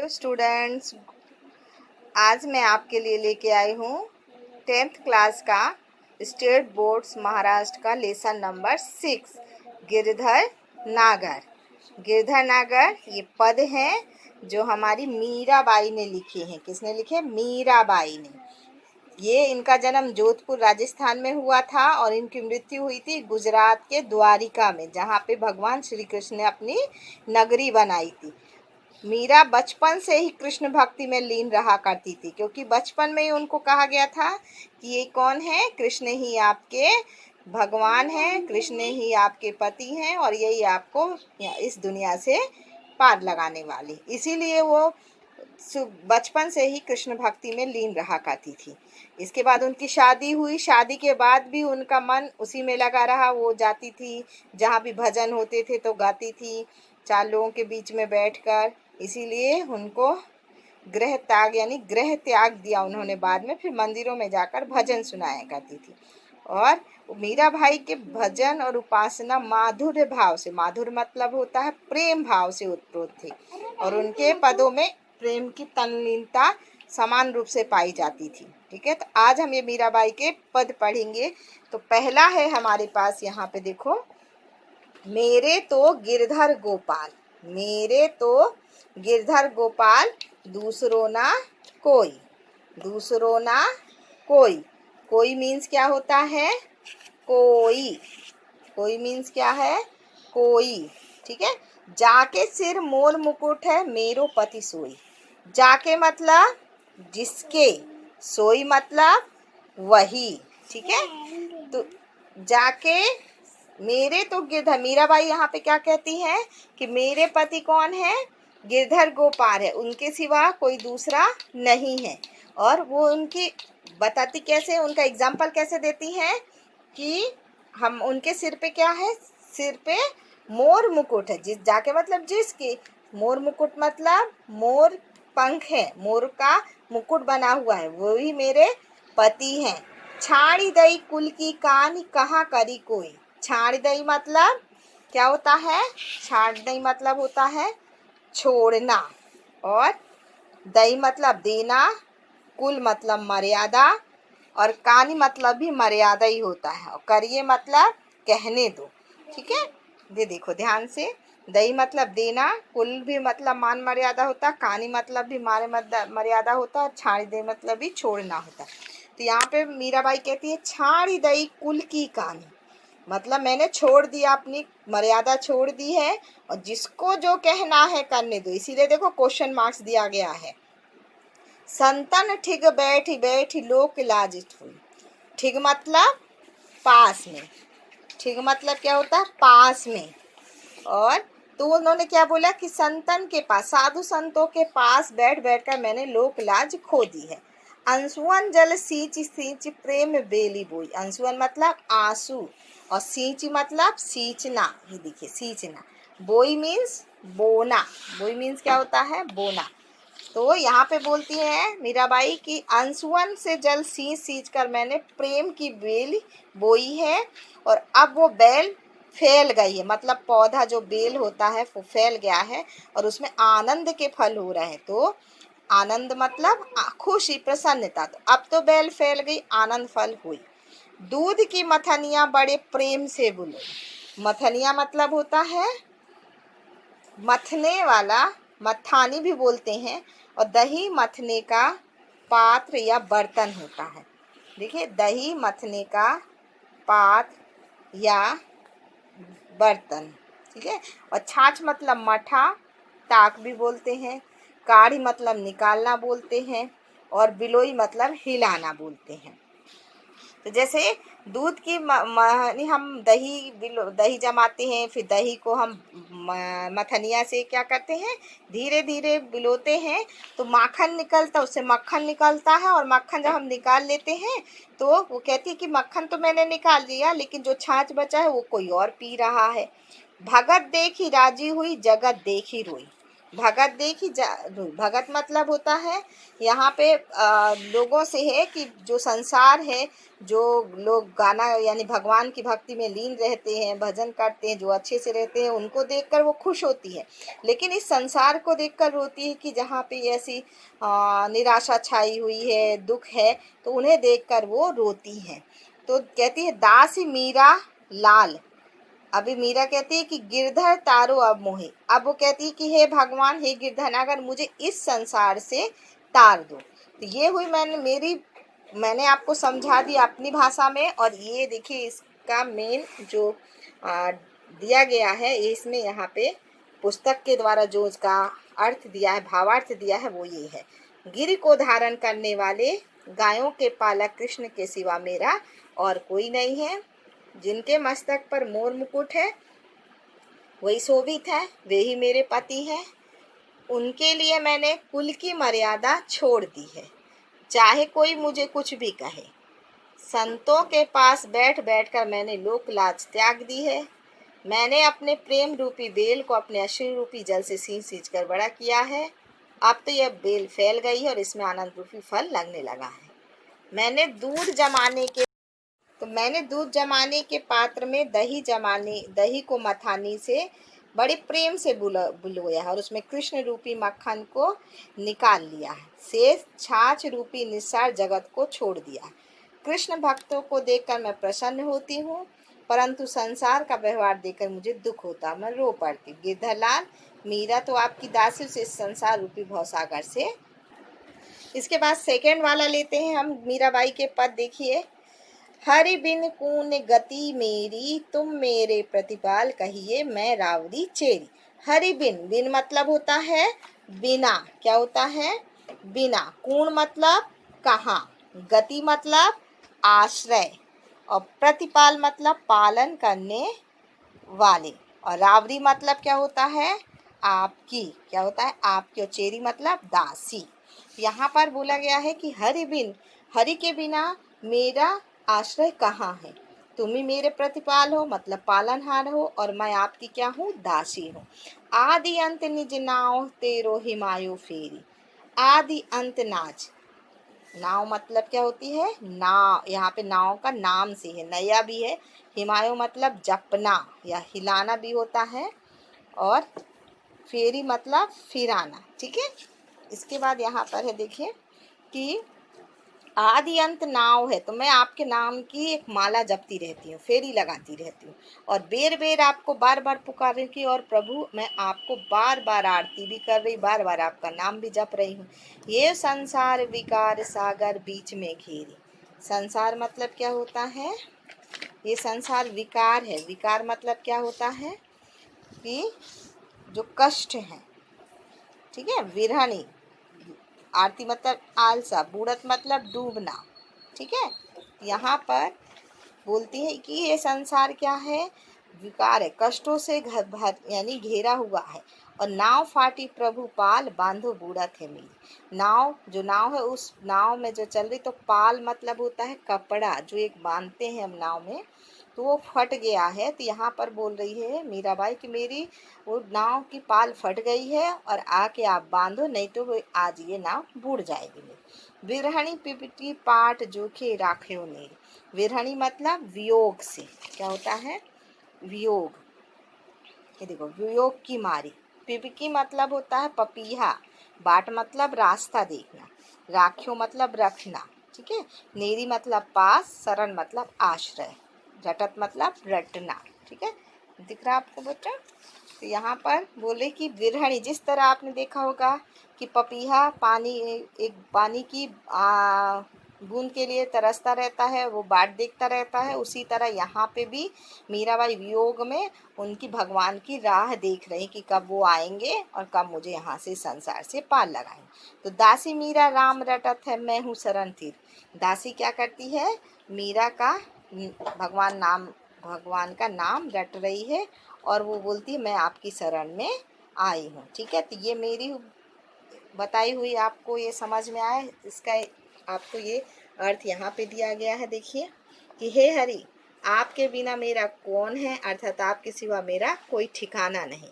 Hello students, आज मैं आपके लिए लेके आई हूँ 10th क्लास का स्टेट बोर्ड्स महाराष्ट्र का लेसन नंबर 6 गिरधर नागर। गिरधर नागर ये पद हैं जो हमारी मीराबाई ने लिखे हैं। किसने लिखे? मीराबाई ने। ये इनका जन्म जोधपुर राजस्थान में हुआ था और इनकी मृत्यु हुई थी गुजरात के द्वारिका में, जहाँ पे भगवान श्री कृष्ण ने अपनी नगरी बनाई थी। मीरा बचपन से ही कृष्ण भक्ति में लीन रहा करती थी, क्योंकि बचपन में ही उनको कहा गया था कि ये कौन है? कृष्ण ही आपके भगवान हैं, कृष्ण ही आपके पति हैं और यही आपको इस दुनिया से पार लगाने वाले। इसीलिए वो बचपन से ही कृष्ण भक्ति में लीन रहा करती थी। इसके बाद उनकी शादी हुई। शादी के बाद भी उनका मन उसी में लगा रहा। वो जाती थी, जहाँ भी भजन होते थे तो गाती थी, 4 लोगों के बीच में बैठकर। इसीलिए उनको गृह त्याग यानी गृह त्याग दिया उन्होंने बाद में। फिर मंदिरों में जाकर भजन सुनाया करती थी। और मीराबाई के भजन और उपासना माधुर्य भाव से, माधुर्य मतलब होता है प्रेम भाव से उत्प्रोत थे और उनके पदों में प्रेम की तल्लीनता समान रूप से पाई जाती थी। ठीक है, तो आज हम ये मीराबाई के पद पढ़ेंगे। तो पहला है हमारे पास, यहाँ पे देखो, मेरे तो गिरधर गोपाल, मेरे तो गिरधर गोपाल, दूसरो ना कोई, दूसरो ना कोई। कोई मीन्स क्या होता है? कोई। कोई मीन्स क्या है? कोई। ठीक है। जाके सिर मोर मुकुट है, मेरो पति सोई। जाके मतलब जिसके, सोई मतलब वही। ठीक है, तो जाके मेरे तो गिरधर, मीराबाई यहाँ पे क्या कहती हैं कि मेरे पति कौन है? गिरधर गोपाल है, उनके सिवा कोई दूसरा नहीं है। और वो उनकी बताती कैसे, उनका एग्जाम्पल कैसे देती हैं कि हम उनके सिर पे क्या है? सिर पे मोर मुकुट है। जिस जाके मतलब जिसके, मोर मुकुट मतलब मोर पंख है, मोर का मुकुट बना हुआ है, वो ही मेरे पति हैं। छाड़ी दई कुल की कान कहाँ करी कोई। छाड़ी दई मतलब क्या होता है? छाड़ दई मतलब होता है छोड़ना, और दई मतलब देना, कुल मतलब मर्यादा, और कानी मतलब भी मर्यादा ही होता है, और करिए मतलब कहने दो। ठीक है, ये देखो ध्यान से। दई मतलब देना, कुल भी मतलब मान मर्यादा होता, कानी मतलब भी मारे मर्यादा होता, और छाड़ी दई मतलब भी छोड़ना होता। तो यहाँ पे मीराबाई कहती है छाड़ी दई कुल की कानी, मतलब मैंने छोड़ दिया, अपनी मर्यादा छोड़ दी है और जिसको जो कहना है करने दो। इसीलिए देखो क्वेश्चन मार्क्स दिया गया है। संतन ठिग बैठी बैठी लोक लाज हुई। ठिग मतलब पास में, ठिग मतलब क्या होता है? पास में। और तो उन्होंने क्या बोला कि संतन के पास, साधु संतों के पास बैठ बैठ कर मैंने लोक लाज खो दी है। अंशुअन जल सींच सींच प्रेम बेली बोई। अंशुअन मतलब आंसू और सींच मतलब सींचना। ये देखिए सींचना। बोई मीन्स बोना। बोई मीन्स क्या होता है? बोना। तो यहाँ पे बोलती है मीराबाई कि अंशुअन से जल सींच सींच कर मैंने प्रेम की बेल बोई है और अब वो बेल फैल गई है, मतलब पौधा जो बेल होता है वो फैल गया है और उसमें आनंद के फल हो रहे हैं। तो आनंद मतलब खुशी, प्रसन्नता। तो अब तो बेल फैल गई, आनंद फल हुई। दूध की मथनिया बड़े प्रेम से बुलोई। मथनिया मतलब होता है मथने वाला, मथानी भी बोलते हैं, और दही मथने का पात्र या बर्तन होता है। देखिए, दही मथने का पात्र या बर्तन। ठीक है, और छाछ मतलब मठा, ताक भी बोलते हैं, काढ़ी मतलब निकालना बोलते हैं, और बिलोई मतलब हिलाना बोलते हैं। तो जैसे दूध की हम दही जमाते हैं, फिर दही को हम मथनिया से क्या करते हैं? धीरे धीरे बिलोते हैं तो माखन निकलता, उससे मक्खन निकलता है। और मक्खन जब हम निकाल लेते हैं तो वो कहती है कि मक्खन तो मैंने निकाल लिया, लेकिन जो छाछ बचा है वो कोई और पी रहा है। भगत देखी राजी हुई, जगत देखी रोई। भगत देखी जा, भगत मतलब होता है यहाँ पे लोगों से है कि जो संसार है, जो लोग गाना यानी भगवान की भक्ति में लीन रहते हैं, भजन करते हैं, जो अच्छे से रहते हैं, उनको देखकर वो खुश होती है। लेकिन इस संसार को देखकर रोती है कि जहाँ पे ऐसी निराशा छाई हुई है, दुख है, तो उन्हें देखकर वो रोती है। तो कहती है दासी मीरा लाल। अभी मीरा कहती है कि गिरधर तारो अब मोहे। अब वो कहती है कि हे भगवान, हे गिरधर, अगर मुझे इस संसार से तार दो। तो ये हुई मैंने आपको समझा दिया अपनी भाषा में। और ये देखिए इसका मेन जो दिया गया है, इसमें यहाँ पे पुस्तक के द्वारा जो इसका अर्थ दिया है, भावार्थ दिया है, वो ये है। गिर को धारण करने वाले गायों के पालक कृष्ण के सिवा मेरा और कोई नहीं है। जिनके मस्तक पर मोर मुकुट है, वही शोभित है, वे ही मेरे पति हैं। उनके लिए मैंने कुल की मर्यादा छोड़ दी है, चाहे कोई मुझे कुछ भी कहे। संतों के पास बैठ बैठकर मैंने लोक लाज त्याग दी है। मैंने अपने प्रेम रूपी बेल को अपने अश्रु रूपी जल से सींच सींच कर बड़ा किया है। अब तो यह बेल फैल गई है और इसमें आनंद रूपी फल लगने लगा है। मैंने दूध जमाने के पात्र में दही को मथानी से बड़े प्रेम से बुलोया है और उसमें कृष्ण रूपी मक्खन को निकाल लिया है। शेष छाछ रूपी निस्सार जगत को छोड़ दिया है। कृष्ण भक्तों को देखकर मैं प्रसन्न होती हूँ, परंतु संसार का व्यवहार देखकर मुझे दुख होता, मैं रो पड़ती। गिरधरलाल, मीरा तो आपकी दासी से संसार रूपी भवसागर से। इसके बाद सेकेंड वाला लेते हैं हम, मीराबाई के पद देखिए। हरि बिन कून गति मेरी, तुम मेरे प्रतिपाल कहिए मैं रावरी चेरी। हरि बिन मतलब होता है बिना। क्या होता है? बिना। कूण मतलब कहाँ। गति मतलब आश्रय। और प्रतिपाल मतलब पालन करने वाले। और रावरी मतलब क्या होता है? आपकी। क्या होता है? आपकी। और चेरी मतलब दासी। यहाँ पर बोला गया है कि हरि के बिना मेरा आश्रय कहाँ है। तुम ही मेरे प्रतिपाल हो मतलब पालनहार हो, और मैं आपकी क्या हूँ? दासी हूँ। आदि अंत निज नाव तेरो हिमायु फेरी। आदि अंत नाच। नाव मतलब क्या होती है? नाव। यहाँ पे नाव का नाम से है, नया भी है। हिमायु मतलब जपना या हिलाना भी होता है। और फेरी मतलब फिराना। ठीक है। इसके बाद यहाँ पर है देखिए कि आदि अंत नाव है, तो मैं आपके नाम की एक माला जपती रहती हूँ, फेरी लगाती रहती हूँ, और बेर बेर आपको बार बार पुकार रही कि और प्रभु मैं आपको बार बार आरती भी कर रही, बार बार आपका नाम भी जप रही हूँ। ये संसार विकार सागर बीच में घेरी। संसार मतलब क्या होता है? ये संसार विकार है। विकार मतलब क्या होता है? कि जो कष्ट है। ठीक है। विरहणी। आरती मतलब आलसा। बूढ़त मतलब डूबना। ठीक है। यहाँ पर बोलती है कि ये संसार क्या है? विकार है, कष्टों से यानी घेरा हुआ है। और नाव फाटी प्रभु पाल, बांधो बूढ़ा थे मेरी। जो नाव है, उस नाव में जो चल रही, तो पाल मतलब होता है कपड़ा जो एक बांधते हैं हम नाव में, तो वो फट गया है। तो यहाँ पर बोल रही है मीराबाई कि मेरी वो नाव की पाल फट गई है और आके आप बांधो, नहीं तो वो आज ये नाव बूढ़ जाएगी मेरी। विरहणी पिपटी पाट जोखे राख्यो ने। विरहणी मतलब वियोग से। क्या होता है? वियोग। ये देखो, वियोग की मारी। पिपकी मतलब होता है पपीहा। बाट मतलब रास्ता देखना। राख्यो मतलब रखना। ठीक है। नेरी मतलब पास। शरण मतलब आश्रय। रटत मतलब रटना। ठीक है। दिख रहा आपको बच्चा? तो यहाँ पर बोले कि विरहणी, जिस तरह आपने देखा होगा कि पपीहा एक पानी की बूंद के लिए तरसता रहता है, वो बाट देखता रहता है, उसी तरह यहाँ पे भी मीराबाई वियोग में उनकी भगवान की राह देख रही कि कब वो आएंगे और कब मुझे यहाँ से संसार से पार लगाएंगे। तो दासी मीरा राम रटत है, मैं हूँ शरण तीर। दासी क्या करती है? मीरा का भगवान का नाम रट रही है और वो बोलती है मैं आपकी शरण में आई हूँ। ठीक है। तो ये मेरी बताई हुई आपको ये समझ में आया? इसका आपको ये अर्थ यहाँ पे दिया गया है। देखिए कि हे हरि, आपके बिना मेरा कौन है, अर्थात आपके सिवा मेरा कोई ठिकाना नहीं।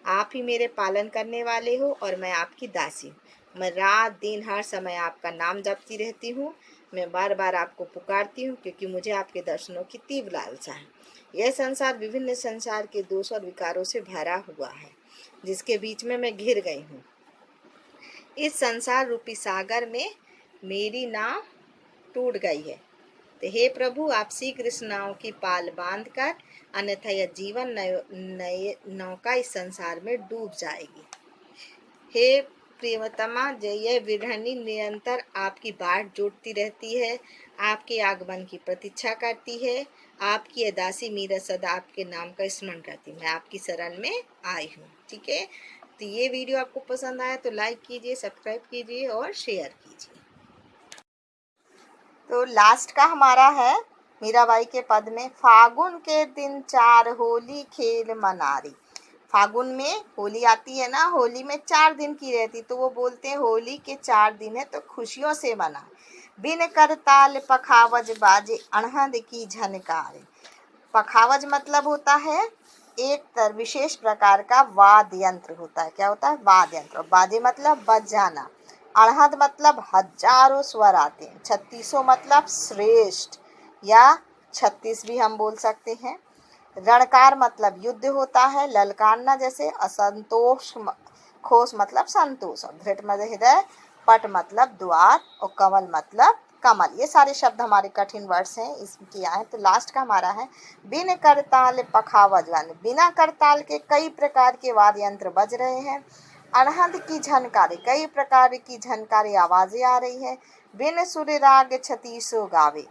आप ही मेरे पालन करने वाले हो और मैं आपकी दासी हूँ। मैं रात दिन हर समय आपका नाम जपती रहती हूँ। मैं बार बार आपको पुकारती हूँ क्योंकि मुझे आपके दर्शनों की तीव्र लालसा है। यह संसार विभिन्न संसार के दोष और विकारों से भरा हुआ है, जिसके बीच में मैं घिर गई हूँ। इस संसार रूपी सागर में मेरी नाव टूट गई है। तो हे प्रभु, आप शीघ्र इस नाव की पाल बांध कर, अन्यथा यह जीवन नए नौका इस संसार में डूब जाएगी। हे प्रियतमा, यह विरहणी निरंतर आपकी बाट जोड़ती रहती है, आपके आगमन की प्रतीक्षा करती है। आपकी यह दासी मीरा सदा आपके नाम का स्मरण करती है। मैं आपकी शरण में आई हूँ। ठीक है, तो ये वीडियो आपको पसंद आया तो लाइक कीजिए, सब्सक्राइब कीजिए और शेयर कीजिए। तो लास्ट का हमारा है मीराबाई के पद में, फागुन के दिन 4 होली खेल मनारी। फागुन में होली आती है ना, होली में 4 दिन की रहती, तो वो बोलते हैं होली के 4 दिन है तो खुशियों से मना। बिन करताल पखावज बाजे अणहद की झनकारे। पखावज मतलब होता है एक विशेष प्रकार का वाद्य यंत्र होता है। क्या होता है? वाद्य यंत्र। बाजे मतलब बज जाना। अड़हद मतलब हजारों स्वर आते हैं। छत्तीसों मतलब श्रेष्ठ या 36 भी हम बोल सकते हैं। रणकार मतलब युद्ध होता है। ललकारना जैसे असंतोष, खोस मतलब संतोष, और धृट मतलब हृदय, पट मतलब द्वार, और कमल मतलब कमल। ये सारे शब्द हमारे कठिन वर्ड्स हैं, इसकी आए। तो लास्ट का हमारा है, बिन करताल पखावज। बिना करताल के कई प्रकार के वाद्य यंत्र बज रहे हैं। अनहद की झनकारी, कई प्रकार की झनकारी आवाजें आ रही है। बिन सुर राग छतीसो गावे,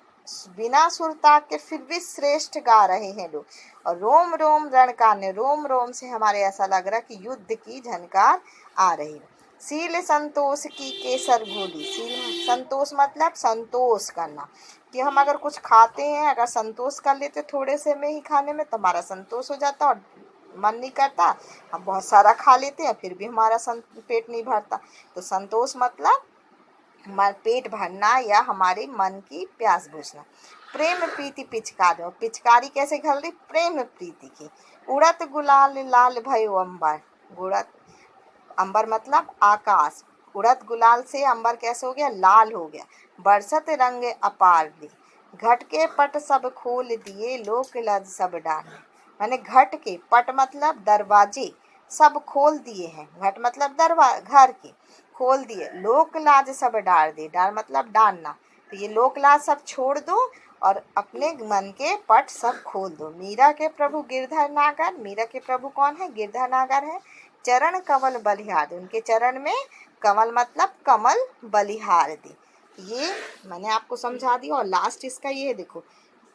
बिना सुर ताग के फिर भी श्रेष्ठ गा रहे हैं लोग। और रोम रोम रणकार ने, रोम रोम से हमारे ऐसा लग रहा है कि युद्ध की झनकार आ रही है। सील संतोष की केसर घोली। सील संतोष मतलब संतोष करना, कि हम अगर कुछ खाते हैं, अगर संतोष कर लेते थोड़े से में ही खाने में, तो हमारा संतोष हो जाता और मन नहीं करता। हम बहुत सारा खा लेते हैं फिर भी हमारा पेट नहीं भरता। तो संतोष मतलब हमारा पेट भरना या हमारे मन की प्यास बुझना। प्रेम प्रीति पिचकारी, और पिचकारी कैसे घल रही? प्रेम प्रीति की। उड़त गुलाल लाल भयो अंबर। उड़त, अंबर मतलब आकाश। उड़द गुलाल से अंबर कैसे हो गया? लाल हो गया। बरसत रंग अपार दी, घट के पट सब खोल दिए, लोक लज सब डाले। माने घट के, पट मतलब दरवाजे, सब खोल दिए हैं। घट मतलब घर के, खोल दिए। लोक लाज सब डाल दे, डाल मतलब डालना। तो ये लोक लाज सब छोड़ दो और अपने मन के पट सब खोल दो। मीरा के प्रभु गिरधर नागर। मीरा के प्रभु कौन है? गिरधर नागर है। चरण कमल बलिहार, उनके चरण में कमल मतलब कमल बलिहार दे। ये मैंने आपको समझा दिया। और लास्ट इसका ये देखो,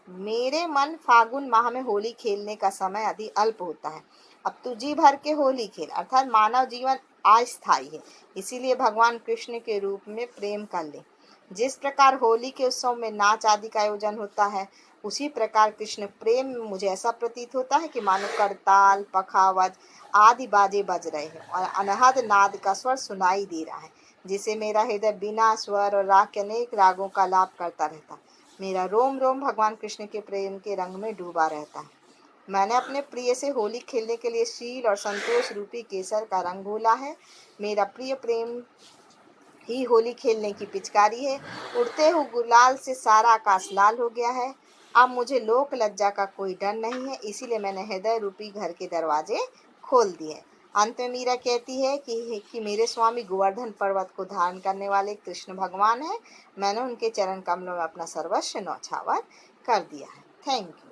मेरे मन फागुन माह में होली खेलने का समय अति अल्प होता है, अब तू जी भर के होली खेल। अर्थात मानव जीवन अस्थायी है, इसीलिए भगवान कृष्ण के रूप में प्रेम कर ले। जिस प्रकार होली के उत्सव में नाच आदि का आयोजन होता है, उसी प्रकार कृष्ण प्रेम में मुझे ऐसा प्रतीत होता है कि मानो करताल पखावज आदि बाजे बज रहे हैं और अनहद नाद का स्वर सुनाई दे रहा है, जिसे मेरा हृदय बिना स्वर और राग के अनेक रागों का लाप करता रहता। मेरा रोम रोम भगवान कृष्ण के प्रेम के रंग में डूबा रहता है। मैंने अपने प्रिय से होली खेलने के लिए शील और संतोष रूपी केसर का रंग घोला है। मेरा प्रिय प्रेम ही होली खेलने की पिचकारी है। उड़ते हुए गुलाल से सारा आकाश लाल हो गया है। अब मुझे लोक लज्जा का कोई डर नहीं है, इसीलिए मैंने हृदय रूपी घर के दरवाजे खोल दिए। अंत में मीरा कहती है कि मेरे स्वामी गोवर्धन पर्वत को धारण करने वाले कृष्ण भगवान हैं। मैंने उनके चरण कमलों में अपना सर्वस्व न्यौछावर कर दिया है। Thank you.